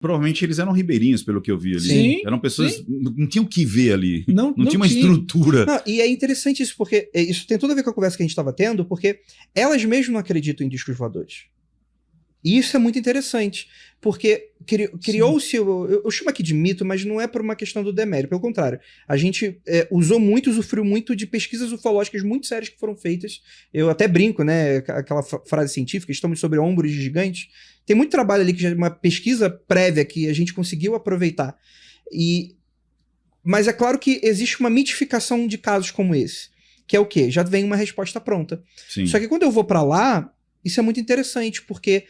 Provavelmente eles eram ribeirinhos, pelo que eu vi ali. Sim, Eram pessoas... sim. Não tinham o que ver ali. Não Não tinha uma estrutura. Não, e é interessante isso, porque isso tem tudo a ver com a conversa que a gente estava tendo, porque elas mesmas não acreditam em discos voadores. E isso é muito interessante, porque criou-se, eu chamo aqui de mito, mas não é por uma questão do demérito, pelo contrário. A gente usufruiu muito de pesquisas ufológicas muito sérias que foram feitas. Eu até brinco, né, aquela frase científica, estamos sobre ombros de gigantes. Tem muito trabalho ali, que já é uma pesquisa prévia que a gente conseguiu aproveitar. Mas é claro que existe uma mitificação de casos como esse, que é o quê? Já vem uma resposta pronta. Sim. Só que quando eu vou para lá, isso é muito interessante, porque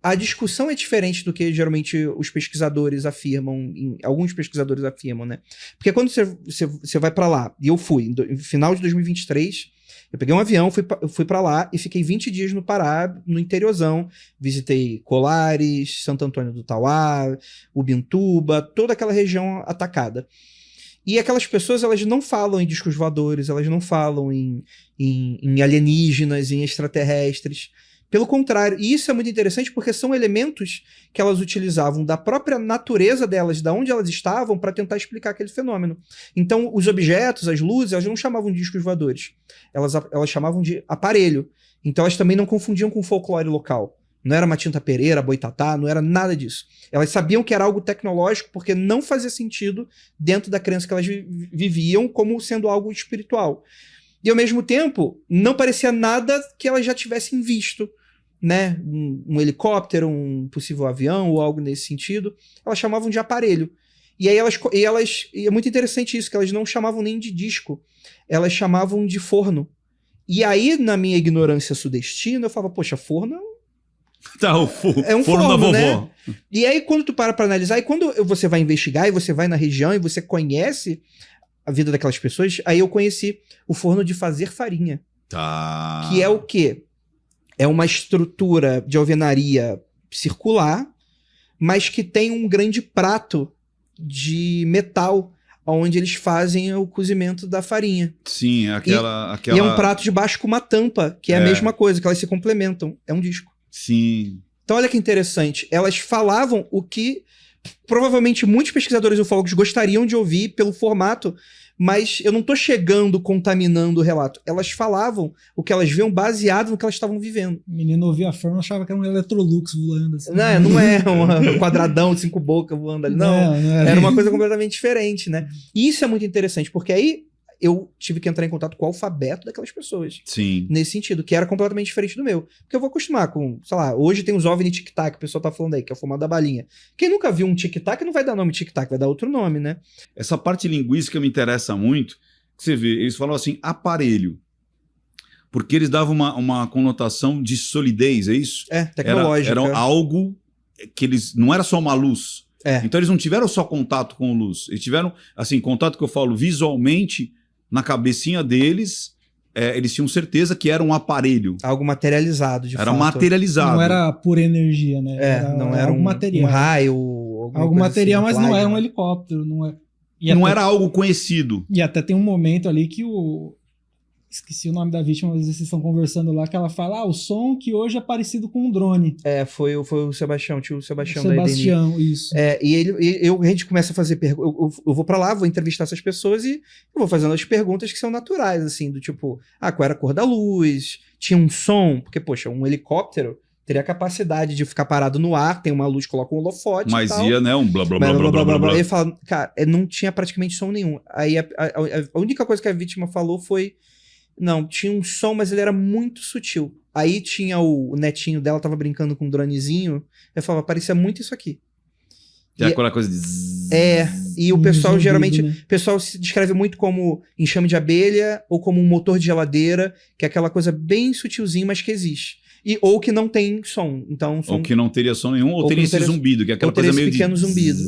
a discussão é diferente do que geralmente os pesquisadores afirmam, alguns pesquisadores afirmam, né? Porque quando você vai para lá, e eu fui, no final de 2023, eu peguei um avião, fui para lá e fiquei 20 dias no Pará, no interiorzão, visitei Colares, Santo Antônio do Tauá, Ubintuba, toda aquela região atacada. E aquelas pessoas, elas não falam em discos voadores, elas não falam em alienígenas, em extraterrestres. Pelo contrário, e isso é muito interessante porque são elementos que elas utilizavam da própria natureza delas, da onde elas estavam, para tentar explicar aquele fenômeno. Então, os objetos, as luzes, elas não chamavam de discos voadores. Elas chamavam de aparelho. Então, elas também não confundiam com folclore local. Não era Matinta Pereira, Boitatá, não era nada disso. Elas sabiam que era algo tecnológico porque não fazia sentido dentro da crença que elas viviam como sendo algo espiritual. E, ao mesmo tempo, não parecia nada que elas já tivessem visto, né? Um helicóptero, um possível avião ou algo nesse sentido. Elas chamavam de aparelho. E aí e é muito interessante isso, que elas não chamavam nem de disco. Elas chamavam de forno. E aí, na minha ignorância sudestina, eu falava, poxa, forno Tá, é um forno da vovó. né? E aí, quando tu para pra analisar, e quando você vai investigar, e você vai na região, e você conhece a vida daquelas pessoas, aí eu conheci o forno de fazer farinha. Tá. Que é o quê? É uma estrutura de alvenaria circular, mas que tem um grande prato de metal, onde eles fazem o cozimento da farinha. Sim, aquela... E é um prato de baixo com uma tampa, que é a mesma coisa, que elas se complementam. É um disco. Sim. Então olha que interessante. Elas falavam o que provavelmente muitos pesquisadores ufólogos gostariam de ouvir pelo formato, mas eu não tô chegando contaminando o relato. Elas falavam o que elas viam baseado no que elas estavam vivendo. O menino ouvia a forma, achava que era um Electrolux voando. Assim. Não é um quadradão de 5 bocas voando ali. Não, era uma coisa completamente diferente, né? E isso é muito interessante, porque aí eu tive que entrar em contato com o alfabeto daquelas pessoas. Sim. Nesse sentido, que era completamente diferente do meu. Porque eu vou acostumar com, sei lá, hoje tem os OVNI tic-tac, o pessoal tá falando aí, que é o formato da balinha. Quem nunca viu um tic-tac não vai dar nome tic-tac, vai dar outro nome, né? Essa parte linguística me interessa muito. Que você vê, eles falam assim, aparelho. Porque eles davam uma conotação de solidez, é isso? É, tecnológica. Era algo que eles... Não era só uma luz. Então eles não tiveram só contato com luz. Eles tiveram, assim, contato que eu falo visualmente... Na cabecinha deles, eles tinham certeza que era um aparelho. Algo materializado, de fato. Era materializado. Não era pura energia, né? Não era algo material. Um raio. Algo material, assim, mas não era um helicóptero. Não era algo conhecido. E até tem um momento ali que esqueci o nome da vítima, mas vocês estão conversando lá, que ela fala, o som que hoje é parecido com um drone. Foi o Sebastião, tio Sebastião da EDNI. Isso. E a gente começa a fazer perguntas, eu vou pra lá, vou entrevistar essas pessoas e eu vou fazendo as perguntas que são naturais, assim, do tipo, qual era a cor da luz, tinha um som, porque, poxa, um helicóptero teria a capacidade de ficar parado no ar, tem uma luz, coloca um holofote mas e tal. ia, né, um blá blá blá blá blá blá blá. Ele fala, cara, não tinha praticamente som nenhum. Aí a única coisa que a vítima falou foi, não, tinha um som, mas ele era muito sutil. Aí tinha o netinho dela, tava brincando com um dronezinho, eu falava, parecia muito isso aqui. Tem aquela coisa de... E o pessoal zumbido, geralmente, né? o pessoal se descreve muito como enxame de abelha ou como um motor de geladeira, que é aquela coisa bem sutilzinha, mas que existe. Ou que não tem som. Então, Ou que não teria som nenhum, ou teria esse zumbido, que é aquela coisa meio pequeno de... zumbido.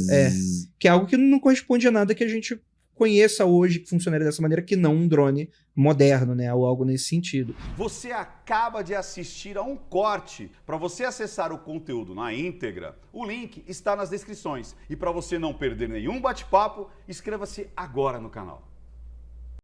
Que é algo que não corresponde a nada que a gente conheça hoje, que funcionaria dessa maneira, que não um drone moderno, né? Ou algo nesse sentido. Você acaba de assistir a um corte. Para você acessar o conteúdo na íntegra, o link está nas descrições. E para você não perder nenhum bate-papo, inscreva-se agora no canal.